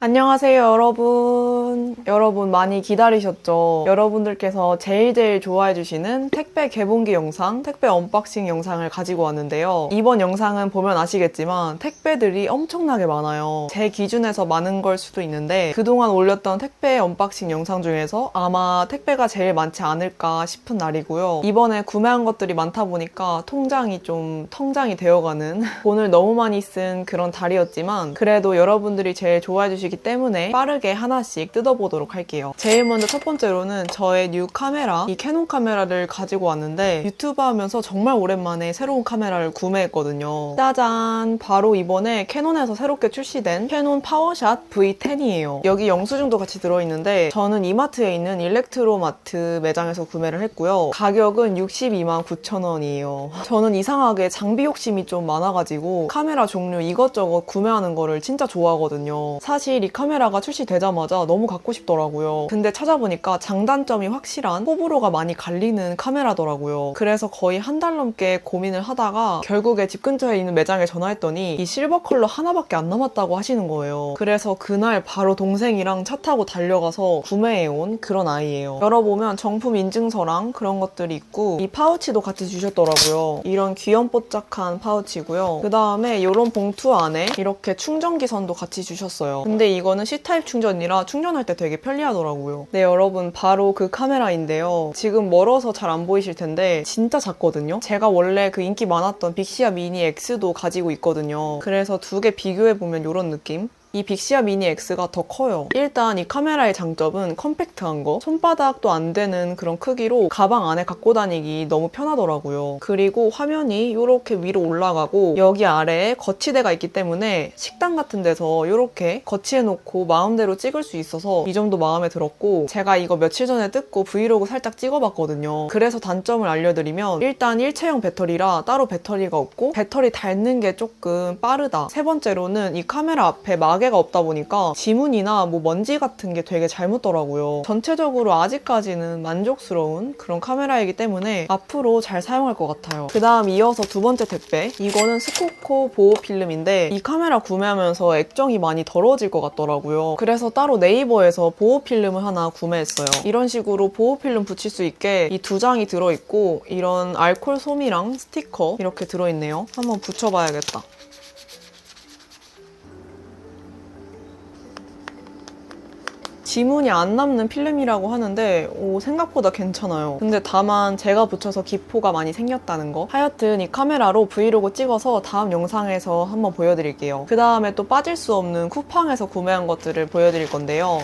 안녕하세요, 여러분. 여러분 많이 기다리셨죠? 여러분들께서 제일 좋아해주시는 택배 개봉기 영상, 택배 언박싱 영상을 가지고 왔는데요. 이번 영상은 보면 아시겠지만 택배들이 엄청나게 많아요. 제 기준에서 많은 걸 수도 있는데 그동안 올렸던 택배 언박싱 영상 중에서 아마 택배가 제일 많지 않을까 싶은 날이고요. 이번에 구매한 것들이 많다 보니까 통장이 좀 텅장이 되어가는 돈을 너무 많이 쓴 그런 달이었지만 그래도 여러분들이 제일 좋아해주시기 때문에 빠르게 하나씩 뜯어보도록 할게요. 제일 먼저 첫 번째로는 저의 뉴 카메라, 이 캐논 카메라를 가지고 왔는데 유튜브 하면서 정말 오랜만에 새로운 카메라를 구매했거든요. 짜잔! 바로 이번에 캐논에서 새롭게 출시된 캐논 파워샷 V10이에요. 여기 영수증도 같이 들어있는데 저는 이마트에 있는 일렉트로마트 매장에서 구매를 했고요. 가격은 62만 9천 원이에요. 저는 이상하게 장비 욕심이 좀 많아가지고 카메라 종류 이것저것 구매하는 거를 진짜 좋아하거든요. 사실 이 카메라가 출시되자마자 너무 갖고 싶더라고요. 근데 찾아보니까 장단점이 확실한 호불호가 많이 갈리는 카메라더라고요. 그래서 거의 한 달 넘게 고민을 하다가 결국에 집 근처에 있는 매장에 전화했더니 이 실버 컬러 하나밖에 안 남았다고 하시는 거예요. 그래서 그날 바로 동생이랑 차 타고 달려가서 구매해온 그런 아이예요. 열어보면 정품 인증서랑 그런 것들이 있고 이 파우치도 같이 주셨더라고요. 이런 귀염뽀짝한 파우치고요. 그 다음에 이런 봉투 안에 이렇게 충전기 선도 같이 주셨어요. 근데 이거는 C타입 충전이라 충전할 때 되게 편리하더라고요. 네, 여러분 바로 그 카메라인데요. 지금 멀어서 잘 안 보이실 텐데 진짜 작거든요. 제가 원래 그 인기 많았던 빅시아 미니 X도 가지고 있거든요. 그래서 두 개 비교해보면 이런 느낌? 이 빅시아 미니 X가 더 커요. 일단 이 카메라의 장점은 컴팩트한 거, 손바닥도 안 되는 그런 크기로 가방 안에 갖고 다니기 너무 편하더라고요. 그리고 화면이 이렇게 위로 올라가고 여기 아래에 거치대가 있기 때문에 식당 같은 데서 이렇게 거치해놓고 마음대로 찍을 수 있어서 이 점도 마음에 들었고, 제가 이거 며칠 전에 뜯고 브이로그 살짝 찍어봤거든요. 그래서 단점을 알려드리면 일단 일체형 배터리라 따로 배터리가 없고 배터리 닳는 게 조금 빠르다. 세 번째로는 이 카메라 앞에 마개가 없다 보니까 지문이나 뭐 먼지 같은 게 되게 잘 묻더라고요. 전체적으로 아직까지는 만족스러운 그런 카메라이기 때문에 앞으로 잘 사용할 것 같아요. 그 다음 이어서 두 번째 택배, 이거는 스코코 보호 필름인데 이 카메라 구매하면서 액정이 많이 더러워질 것 같더라고요. 그래서 따로 네이버에서 보호 필름을 하나 구매했어요. 이런 식으로 보호 필름 붙일 수 있게 이 두 장이 들어있고 이런 알콜 솜이랑 스티커 이렇게 들어있네요. 한번 붙여봐야겠다. 지문이 안 남는 필름이라고 하는데 생각보다 괜찮아요. 근데 다만 제가 붙여서 기포가 많이 생겼다는 거. 하여튼 이 카메라로 브이로그 찍어서 다음 영상에서 한번 보여드릴게요. 그 다음에 또 빠질 수 없는 쿠팡에서 구매한 것들을 보여드릴 건데요.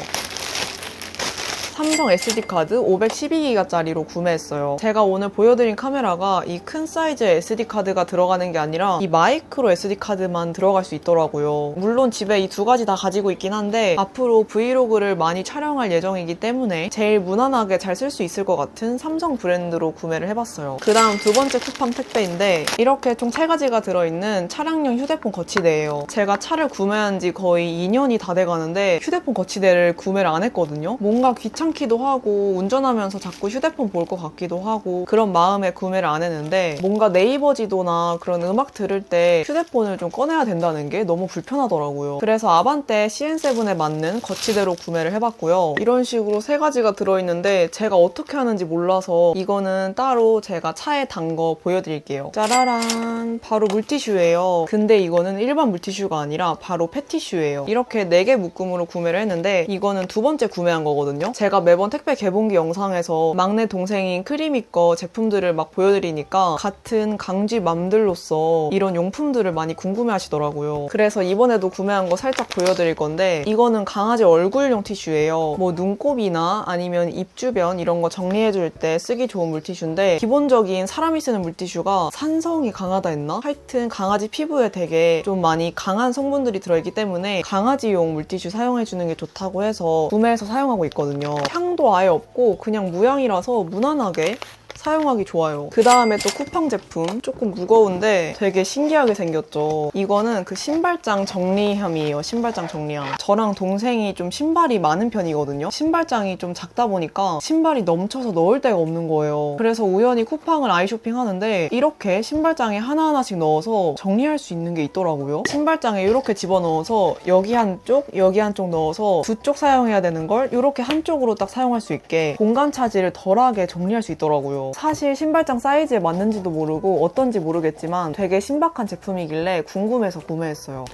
삼성 SD카드 512기가짜리로 구매했어요. 제가 오늘 보여드린 카메라가 이 큰 사이즈의 SD카드가 들어가는 게 아니라 이 마이크로 SD카드만 들어갈 수 있더라고요. 물론 집에 이 두 가지 다 가지고 있긴 한데 앞으로 브이로그를 많이 촬영할 예정이기 때문에 제일 무난하게 잘 쓸 수 있을 것 같은 삼성 브랜드로 구매를 해봤어요. 그 다음 두 번째 쿠팡 택배인데 이렇게 총 3가지가 들어있는 차량용 휴대폰 거치대예요. 제가 차를 구매한 지 거의 2년이 다 돼가는데 휴대폰 거치대를 구매를 안 했거든요. 뭔가 귀찮기도 하고 운전하면서 자꾸 휴대폰 볼 것 같기도 하고 그런 마음에 구매를 안 했는데 뭔가 네이버 지도나 그런 음악 들을 때 휴대폰을 좀 꺼내야 된다는 게 너무 불편하더라고요. 그래서 아반떼 CN7에 맞는 거치대로 구매를 해봤고요. 이런 식으로 3가지가 들어있는데 제가 어떻게 하는지 몰라서 이거는 따로 제가 차에 단 거 보여드릴게요. 짜라란! 바로 물티슈예요. 근데 이거는 일반 물티슈가 아니라 바로 펫티슈예요. 이렇게 4개 묶음으로 구매를 했는데 이거는 두 번째 구매한 거거든요. 제가 매번 택배 개봉기 영상에서 막내 동생인 크리미 거 제품들을 막 보여드리니까 같은 강쥐 맘들로서 이런 용품들을 많이 궁금해 하시더라고요. 그래서 이번에도 구매한 거 살짝 보여드릴 건데 이거는 강아지 얼굴용 티슈예요. 뭐 눈곱이나 아니면 입 주변 이런 거 정리해줄 때 쓰기 좋은 물티슈인데 기본적인 사람이 쓰는 물티슈가 산성이 강하다 했나? 하여튼 강아지 피부에 되게 좀 많이 강한 성분들이 들어있기 때문에 강아지용 물티슈 사용해주는 게 좋다고 해서 구매해서 사용하고 있거든요. 향도 아예 없고 그냥 무향이라서 무난하게 사용하기 좋아요. 그 다음에 또 쿠팡 제품, 조금 무거운데 되게 신기하게 생겼죠. 이거는 그 신발장 정리함이에요. 신발장 정리함. 저랑 동생이 좀 신발이 많은 편이거든요. 신발장이 좀 작다 보니까 신발이 넘쳐서 넣을 데가 없는 거예요. 그래서 우연히 쿠팡을 아이쇼핑 하는데 이렇게 신발장에 하나하나씩 넣어서 정리할 수 있는 게 있더라고요. 신발장에 이렇게 집어넣어서 여기 한쪽, 여기 한쪽 넣어서 두 쪽 사용해야 되는 걸 이렇게 한쪽으로 딱 사용할 수 있게 공간 차지를 덜하게 정리할 수 있더라고요. 사실 신발장 사이즈에 맞는지도 모르고 어떤지 모르겠지만 되게 신박한 제품이길래 궁금해서 구매했어요.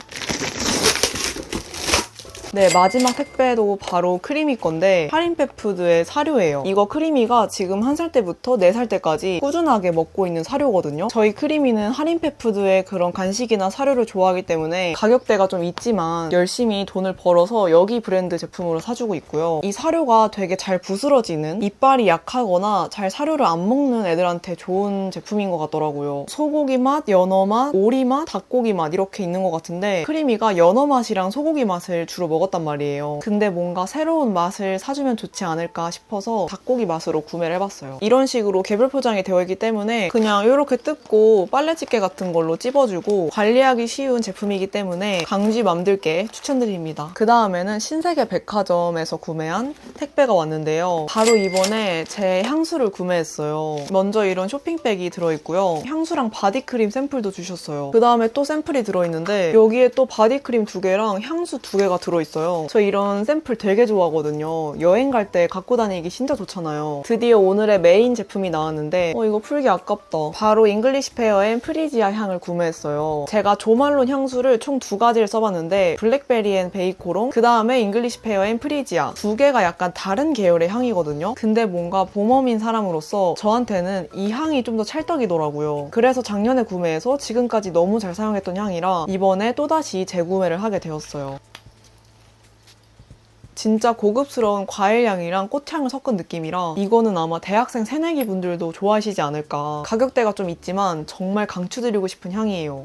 네, 마지막 택배도 바로 크리미 건데 할인펫푸드의 사료예요. 이거 크리미가 지금 1살 때부터 4살 때까지 꾸준하게 먹고 있는 사료거든요. 저희 크리미는 할인펫푸드의 그런 간식이나 사료를 좋아하기 때문에 가격대가 좀 있지만 열심히 돈을 벌어서 여기 브랜드 제품으로 사주고 있고요. 이 사료가 되게 잘 부스러지는, 이빨이 약하거나 잘 사료를 안 먹는 애들한테 좋은 제품인 것 같더라고요. 소고기 맛, 연어 맛, 오리 맛, 닭고기 맛 이렇게 있는 것 같은데 크리미가 연어 맛이랑 소고기 맛을 주로 먹었단 말이에요. 근데 뭔가 새로운 맛을 사주면 좋지 않을까 싶어서 닭고기 맛으로 구매를 해봤어요. 이런 식으로 개별 포장이 되어 있기 때문에 그냥 이렇게 뜯고 빨래 집게 같은 걸로 찝어주고 관리하기 쉬운 제품이기 때문에 강쥐맘들께 추천드립니다. 그 다음에는 신세계 백화점에서 구매한 택배가 왔는데요. 바로 이번에 제 향수를 구매했어요. 먼저 이런 쇼핑백이 들어있고요. 향수랑 바디크림 샘플도 주셨어요. 그 다음에 또 샘플이 들어있는데 여기에 또 바디크림 2개랑 향수 2개가 들어있어요. 저 이런 샘플 되게 좋아하거든요. 여행 갈 때 갖고 다니기 진짜 좋잖아요. 드디어 오늘의 메인 제품이 나왔는데 이거 풀기 아깝다. 바로 잉글리시 페어 앤 프리지아 향을 구매했어요. 제가 조말론 향수를 총 2가지를 써봤는데 블랙베리 앤 베이코롱, 그 다음에 잉글리시 페어 앤 프리지아 2개가 약간 다른 계열의 향이거든요. 근데 뭔가 봄웜인 사람으로서 저한테는 이 향이 좀 더 찰떡이더라고요. 그래서 작년에 구매해서 지금까지 너무 잘 사용했던 향이라 이번에 또다시 재구매를 하게 되었어요. 진짜 고급스러운 과일향이랑 꽃향을 섞은 느낌이라 이거는 아마 대학생 새내기 분들도 좋아하시지 않을까. 가격대가 좀 있지만 정말 강추드리고 싶은 향이에요.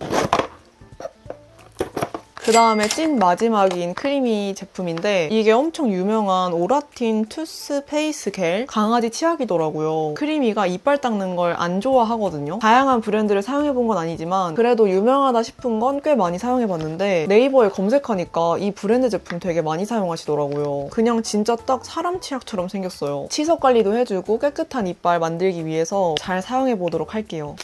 그 다음에 찐 마지막인 크리미 제품인데 이게 엄청 유명한 오라틴 투스 페이스 겔 강아지 치약이더라고요. 크리미가 이빨 닦는 걸 안 좋아하거든요. 다양한 브랜드를 사용해본 건 아니지만 그래도 유명하다 싶은 건 꽤 많이 사용해봤는데 네이버에 검색하니까 이 브랜드 제품 되게 많이 사용하시더라고요. 그냥 진짜 딱 사람 치약처럼 생겼어요. 치석 관리도 해주고 깨끗한 이빨 만들기 위해서 잘 사용해보도록 할게요.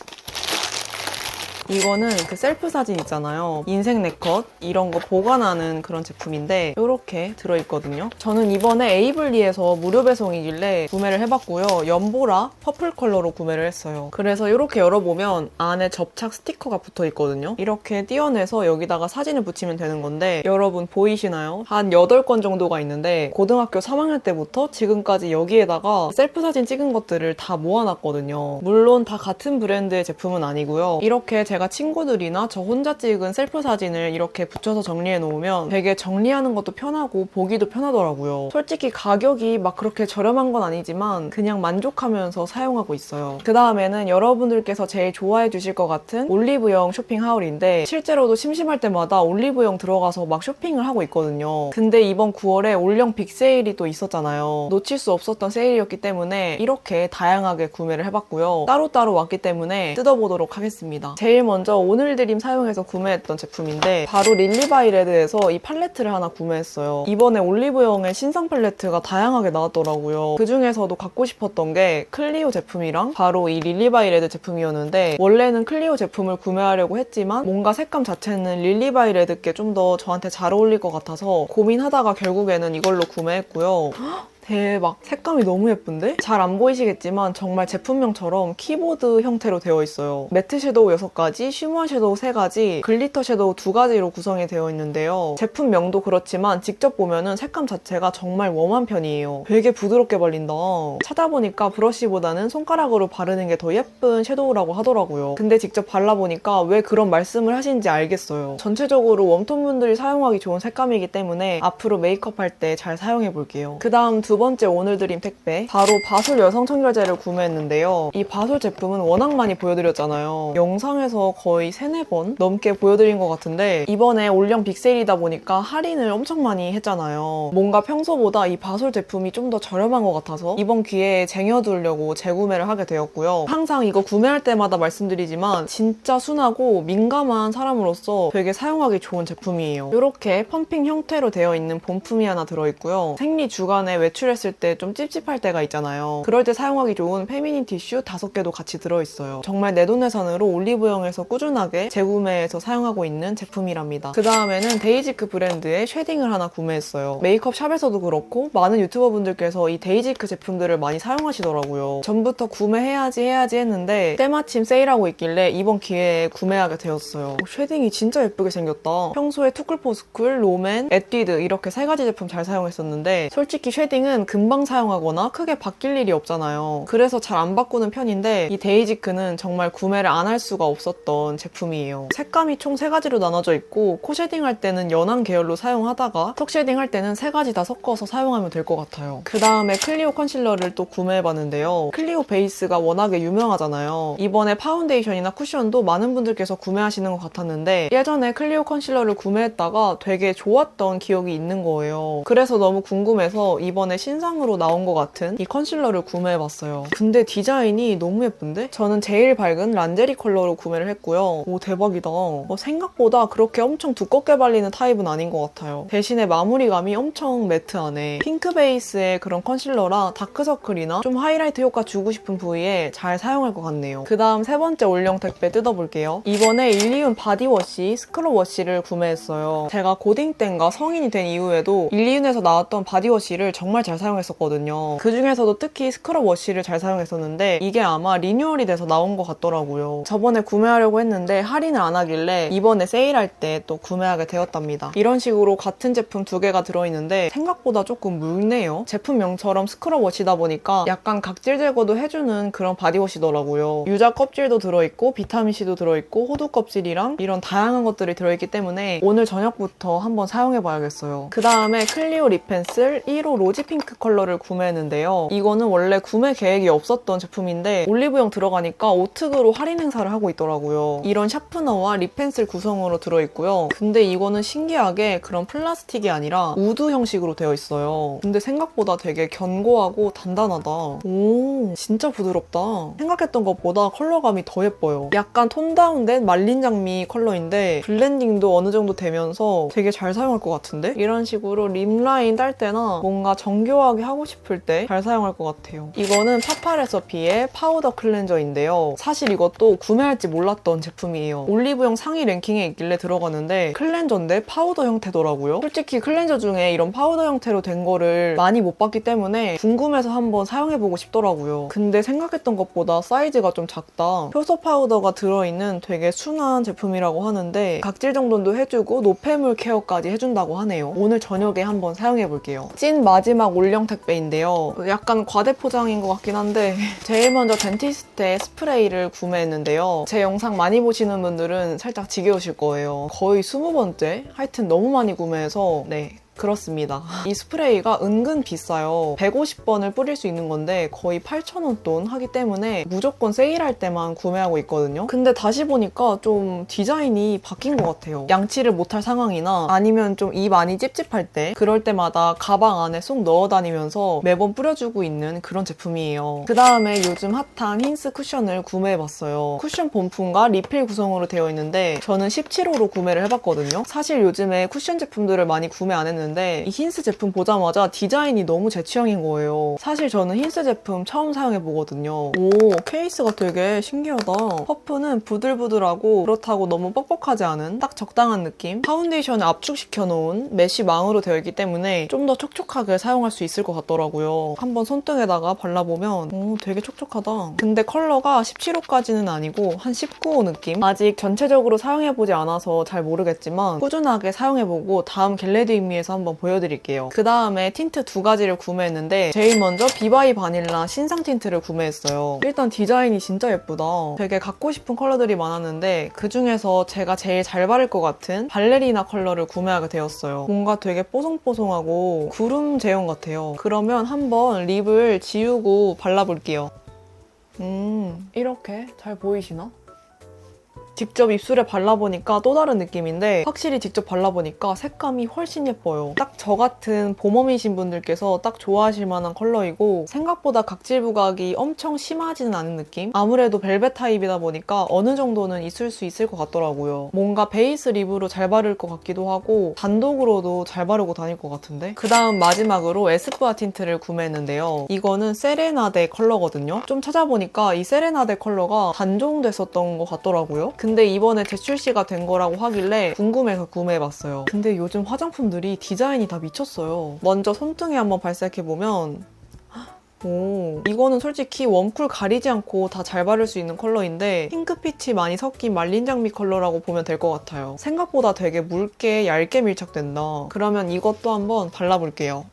이거는 그 셀프 사진 있잖아요. 인생 네컷 이런 거 보관하는 그런 제품인데 이렇게 들어있거든요. 저는 이번에 에이블리에서 무료 배송이길래 구매를 해봤고요. 연보라 퍼플 컬러로 구매를 했어요. 그래서 이렇게 열어보면 안에 접착 스티커가 붙어있거든요. 이렇게 띄어내서 여기다가 사진을 붙이면 되는 건데 여러분 보이시나요? 한 8건 정도가 있는데 고등학교 3학년 때부터 지금까지 여기에다가 셀프 사진 찍은 것들을 다 모아놨거든요. 물론 다 같은 브랜드의 제품은 아니고요. 이렇게 제가 친구들이나 저 혼자 찍은 셀프 사진을 이렇게 붙여서 정리해 놓으면 되게 정리하는 것도 편하고 보기도 편하더라고요. 솔직히 가격이 막 그렇게 저렴한 건 아니지만 그냥 만족하면서 사용하고 있어요. 그 다음에는 여러분들께서 제일 좋아해 주실 것 같은 올리브영 쇼핑 하울인데 실제로도 심심할 때마다 올리브영 들어가서 막 쇼핑을 하고 있거든요. 근데 이번 9월에 올영 빅세일이 또 있었잖아요. 놓칠 수 없었던 세일이었기 때문에 이렇게 다양하게 구매를 해봤고요. 따로따로 왔기 때문에 뜯어보도록 하겠습니다. 제일 먼저 오늘 드림 사용해서 구매했던 제품인데 바로 릴리바이레드에서 이 팔레트를 하나 구매했어요. 이번에 올리브영에 신상 팔레트가 다양하게 나왔더라고요. 그중에서도 갖고 싶었던 게 클리오 제품이랑 바로 이 릴리바이레드 제품이었는데 원래는 클리오 제품을 구매하려고 했지만 뭔가 색감 자체는 릴리바이레드께 좀 더 저한테 잘 어울릴 것 같아서 고민하다가 결국에는 이걸로 구매했고요. 대박! 색감이 너무 예쁜데? 잘 안 보이시겠지만 정말 제품명처럼 키보드 형태로 되어 있어요. 매트 섀도우 6가지, 쉬머 섀도우 3가지, 글리터 섀도우 2가지로 구성이 되어 있는데요. 제품명도 그렇지만 직접 보면은 색감 자체가 정말 웜한 편이에요. 되게 부드럽게 발린다. 찾아보니까 브러쉬보다는 손가락으로 바르는 게 더 예쁜 섀도우라고 하더라고요. 근데 직접 발라보니까 왜 그런 말씀을 하시는지 알겠어요. 전체적으로 웜톤 분들이 사용하기 좋은 색감이기 때문에 앞으로 메이크업 할 때 잘 사용해볼게요. 그 다음 두 두 번째 오늘 드림 택배, 바로 바솔 여성 청결제를 구매했는데요. 이 바솔 제품은 워낙 많이 보여드렸잖아요. 영상에서 거의 3-4번 넘게 보여드린 것 같은데 이번에 올영 빅세일이다 보니까 할인을 엄청 많이 했잖아요. 뭔가 평소보다 이 바솔 제품이 좀 더 저렴한 것 같아서 이번 기회에 쟁여두려고 재구매를 하게 되었고요. 항상 이거 구매할 때마다 말씀드리지만 진짜 순하고 민감한 사람으로서 되게 사용하기 좋은 제품이에요. 이렇게 펌핑 형태로 되어 있는 본품이 하나 들어있고요. 생리 주간에 외출했을 때 좀 찝찝할 때가 있잖아요. 그럴 때 사용하기 좋은 페미닌 티슈 5개도 같이 들어있어요. 정말 내돈내산으로 올리브영에서 꾸준하게 재구매해서 사용하고 있는 제품이랍니다. 그 다음에는 데이지크 브랜드의 쉐딩을 하나 구매했어요. 메이크업 샵에서도 그렇고 많은 유튜버분들께서 이 데이지크 제품들을 많이 사용하시더라고요. 전부터 구매해야지 했는데 때마침 세일하고 있길래 이번 기회에 구매하게 되었어요. 쉐딩이 진짜 예쁘게 생겼다. 평소에 투쿨포스쿨, 롬앤, 에뛰드 이렇게 3가지 제품 잘 사용했었는데 솔직히 쉐딩은 금방 사용하거나 크게 바뀔 일이 없잖아요. 그래서 잘 안 바꾸는 편인데 이 데이지크는 정말 구매를 안 할 수가 없었던 제품이에요. 색감이 총 3가지로 나눠져 있고 코 쉐딩할 때는 연한 계열로 사용하다가 턱 쉐딩할 때는 3가지 다 섞어서 사용하면 될 것 같아요. 그 다음에 클리오 컨실러를 또 구매해봤는데요. 클리오 베이스가 워낙에 유명하잖아요. 이번에 파운데이션이나 쿠션도 많은 분들께서 구매하시는 것 같았는데 예전에 클리오 컨실러를 구매했다가 되게 좋았던 기억이 있는 거예요. 그래서 너무 궁금해서 이번에 신상으로 나온 것 같은 이 컨실러를 구매해봤어요. 근데 디자인이 너무 예쁜데? 저는 제일 밝은 란제리 컬러로 구매를 했고요. 오, 대박이다. 생각보다 그렇게 엄청 두껍게 발리는 타입은 아닌 것 같아요. 대신에 마무리감이 엄청 매트하네. 핑크 베이스의 그런 컨실러라 다크서클이나 좀 하이라이트 효과 주고 싶은 부위에 잘 사용할 것 같네요. 그 다음 3번째 올영 택배 뜯어볼게요. 이번에 일리윤 바디워시 스크럽 워시를 구매했어요. 제가 고딩 땐가 성인이 된 이후에도 일리윤에서 나왔던 바디워시를 정말 잘 사용했었거든요. 그 중에서도 특히 스크럽 워시를 잘 사용했었는데 이게 아마 리뉴얼이 돼서 나온 것 같더라고요. 저번에 구매하려고 했는데 할인을 안 하길래 이번에 세일할 때 또 구매하게 되었답니다. 이런 식으로 같은 제품 2개가 들어있는데 생각보다 조금 묽네요. 제품명처럼 스크럽 워시다 보니까 약간 각질 제거도 해주는 그런 바디워시더라고요. 유자 껍질도 들어있고 비타민C도 들어있고 호두 껍질이랑 이런 다양한 것들이 들어있기 때문에 오늘 저녁부터 한번 사용해봐야겠어요. 그 다음에 클리오 립 펜슬 1호 로지 핑크 컬러를 구매했는데요. 이거는 원래 구매 계획이 없었던 제품인데 올리브영 들어가니까 오특으로 할인 행사를 하고 있더라고요. 이런 샤프너와 립 펜슬 구성으로 들어있고요. 근데 이거는 신기하게 그런 플라스틱이 아니라 우드 형식으로 되어 있어요. 근데 생각보다 되게 견고하고 단단하다. 오, 진짜 부드럽다. 생각했던 것보다 컬러감이 더 예뻐요. 약간 톤 다운된 말린 장미 컬러인데 블렌딩도 어느 정도 되면서 되게 잘 사용할 것 같은데? 이런 식으로 립라인 딸 때나 뭔가 정교하게 하고 싶을 때 잘 사용할 것 같아요. 이거는 파파레서피의 파우더 클렌저인데요. 사실 이것도 구매할지 몰랐던 제품이에요. 올리브영 상위 랭킹에 있길래 들어갔는데 클렌저인데 파우더 형태더라고요. 솔직히 클렌저 중에 이런 파우더 형태로 된 거를 많이 못 봤기 때문에 궁금해서 한번 사용해보고 싶더라고요. 근데 생각했던 것보다 사이즈가 좀 작다. 효소 파우더가 들어있는 되게 순한 제품이라고 하는데 각질 정돈도 해주고 노폐물 케어까지 해준다고 하네요. 오늘 저녁에 한번 사용해볼게요. 찐 마지막 올영 택배인데요. 약간 과대 포장인 것 같긴 한데 제일 먼저 덴티스트의 스프레이를 구매했는데요. 제 영상 많이 보시는 분들은 살짝 지겨우실 거예요. 거의 20번째? 하여튼 너무 많이 구매해서 네. 그렇습니다. 이 스프레이가 은근 비싸요. 150번을 뿌릴 수 있는 건데 거의 8,000원 돈 하기 때문에 무조건 세일할 때만 구매하고 있거든요. 근데 다시 보니까 좀 디자인이 바뀐 것 같아요. 양치를 못할 상황이나 아니면 좀 입 안이 찝찝할 때 그럴 때마다 가방 안에 쏙 넣어 다니면서 매번 뿌려주고 있는 그런 제품이에요. 그 다음에 요즘 핫한 힌스 쿠션을 구매해봤어요. 쿠션 본품과 리필 구성으로 되어 있는데 저는 17호로 구매를 해봤거든요. 사실 요즘에 쿠션 제품들을 많이 구매 안 했는데 이 힌스 제품 보자마자 디자인이 너무 제 취향인 거예요. 사실 저는 힌스 제품 처음 사용해보거든요. 오, 케이스가 되게 신기하다. 퍼프는 부들부들하고 그렇다고 너무 뻑뻑하지 않은 딱 적당한 느낌. 파운데이션을 압축시켜 놓은 메쉬 망으로 되어 있기 때문에 좀 더 촉촉하게 사용할 수 있을 것 같더라고요. 한번 손등에다가 발라보면 오, 되게 촉촉하다. 근데 컬러가 17호까지는 아니고 한 19호 느낌? 아직 전체적으로 사용해보지 않아서 잘 모르겠지만 꾸준하게 사용해보고 다음 겟레디미에서 가서 한번 보여드릴게요. 그 다음에 틴트 2가지를 구매했는데 제일 먼저 비바이 바닐라 신상 틴트를 구매했어요. 일단 디자인이 진짜 예쁘다. 되게 갖고 싶은 컬러들이 많았는데 그 중에서 제가 제일 잘 바를 것 같은 발레리나 컬러를 구매하게 되었어요. 뭔가 되게 뽀송뽀송하고 구름 제형 같아요. 그러면 한번 립을 지우고 발라볼게요. 이렇게 잘 보이시나? 직접 입술에 발라보니까 또 다른 느낌인데 확실히 직접 발라보니까 색감이 훨씬 예뻐요. 딱 저 같은 봄웜이신 분들께서 딱 좋아하실 만한 컬러이고 생각보다 각질 부각이 엄청 심하지는 않은 느낌? 아무래도 벨벳 타입이다 보니까 어느 정도는 있을 수 있을 것 같더라고요. 뭔가 베이스 립으로 잘 바를 것 같기도 하고 단독으로도 잘 바르고 다닐 것 같은데? 그 다음 마지막으로 에스쁘아 틴트를 구매했는데요. 이거는 세레나데 컬러거든요. 좀 찾아보니까 이 세레나데 컬러가 단종됐었던 것 같더라고요. 근데 이번에 재출시가 된 거라고 하길래 궁금해서 구매해봤어요. 근데 요즘 화장품들이 디자인이 다 미쳤어요. 먼저 손등에 한번 발색해보면 이거는 솔직히 웜쿨 가리지 않고 다 잘 바를 수 있는 컬러인데 핑크빛이 많이 섞인 말린 장미 컬러라고 보면 될 것 같아요. 생각보다 되게 묽게 얇게 밀착된다. 그러면 이것도 한번 발라볼게요.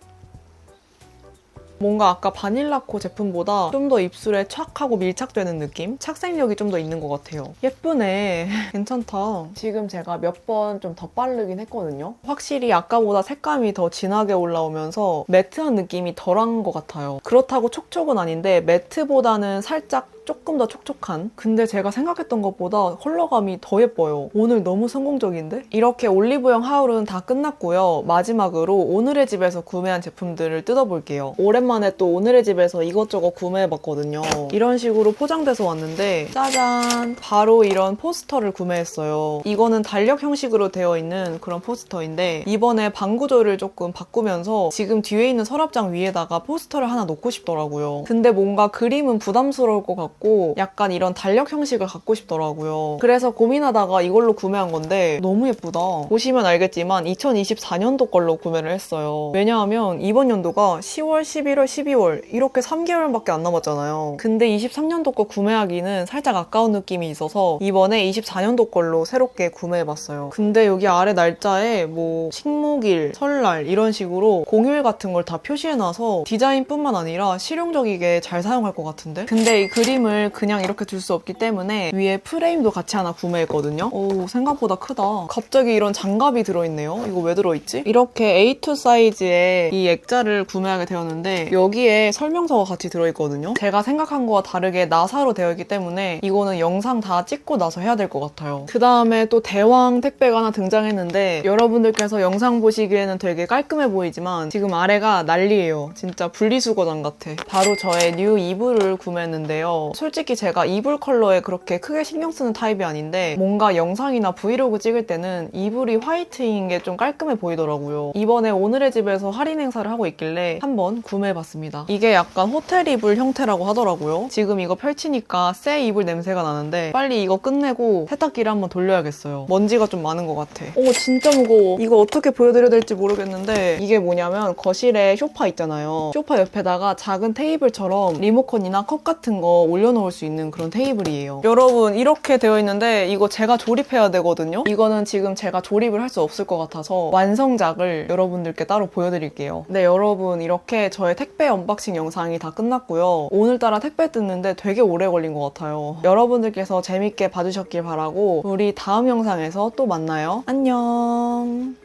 뭔가 아까 바닐라코 제품보다 좀 더 입술에 촥 하고 밀착되는 느낌? 착색력이 좀 더 있는 것 같아요. 예쁘네. 괜찮다. 지금 제가 몇 번 좀 덧바르긴 했거든요. 확실히 아까보다 색감이 더 진하게 올라오면서 매트한 느낌이 덜한 것 같아요. 그렇다고 촉촉은 아닌데 매트보다는 살짝 조금 더 촉촉한? 근데 제가 생각했던 것보다 컬러감이 더 예뻐요. 오늘 너무 성공적인데? 이렇게 올리브영 하울은 다 끝났고요. 마지막으로 오늘의 집에서 구매한 제품들을 뜯어볼게요. 오랜만에 또 오늘의 집에서 이것저것 구매해봤거든요. 이런 식으로 포장돼서 왔는데 짜잔! 바로 이런 포스터를 구매했어요. 이거는 달력 형식으로 되어 있는 그런 포스터인데 이번에 방 구조를 조금 바꾸면서 지금 뒤에 있는 서랍장 위에다가 포스터를 하나 놓고 싶더라고요. 근데 뭔가 그림은 부담스러울 것 같고 약간 이런 달력 형식을 갖고 싶더라고요. 그래서 고민하다가 이걸로 구매한 건데 너무 예쁘다. 보시면 알겠지만 2024년도 걸로 구매를 했어요. 왜냐하면 이번 연도가 10월, 11월, 12월 이렇게 3개월밖에 안 남았잖아요. 근데 23년도 거 구매하기는 살짝 아까운 느낌이 있어서 이번에 24년도 걸로 새롭게 구매해봤어요. 근데 여기 아래 날짜에 뭐 식목일, 설날 이런 식으로 공휴일 같은 걸 다 표시해놔서 디자인뿐만 아니라 실용적이게 잘 사용할 것 같은데? 근데 이 그림을 그냥 이렇게 둘 수 없기 때문에 위에 프레임도 같이 하나 구매했거든요. 오, 생각보다 크다. 갑자기 이런 장갑이 들어있네요. 이거 왜 들어있지? 이렇게 A2 사이즈의 이 액자를 구매하게 되었는데 여기에 설명서가 같이 들어있거든요. 제가 생각한 거와 다르게 나사로 되어 있기 때문에 이거는 영상 다 찍고 나서 해야 될 것 같아요. 그 다음에 또 대왕 택배가 하나 등장했는데 여러분들께서 영상 보시기에는 되게 깔끔해 보이지만 지금 아래가 난리예요. 진짜 분리수거장 같아. 바로 저의 뉴 이불을 구매했는데요. 솔직히 제가 이불 컬러에 그렇게 크게 신경 쓰는 타입이 아닌데 뭔가 영상이나 브이로그 찍을 때는 이불이 화이트인 게 좀 깔끔해 보이더라고요. 이번에 오늘의 집에서 할인 행사를 하고 있길래 한번 구매해봤습니다. 이게 약간 호텔 이불 형태라고 하더라고요. 지금 이거 펼치니까 새 이불 냄새가 나는데 빨리 이거 끝내고 세탁기를 한번 돌려야겠어요. 먼지가 좀 많은 것 같아. 오, 진짜 무거워. 이거 어떻게 보여드려야 될지 모르겠는데 이게 뭐냐면 거실에 소파 있잖아요. 소파 옆에다가 작은 테이블처럼 리모컨이나 컵 같은 거 올려놓을 수 있는 그런 테이블이에요. 여러분 이렇게 되어 있는데 이거 제가 조립해야 되거든요. 이거는 지금 제가 조립을 할 수 없을 것 같아서 완성작을 여러분들께 따로 보여드릴게요. 네, 여러분 이렇게 저의 택배 언박싱 영상이 다 끝났고요. 오늘따라 택배 뜯는데 되게 오래 걸린 것 같아요. 여러분들께서 재밌게 봐주셨길 바라고 우리 다음 영상에서 또 만나요. 안녕.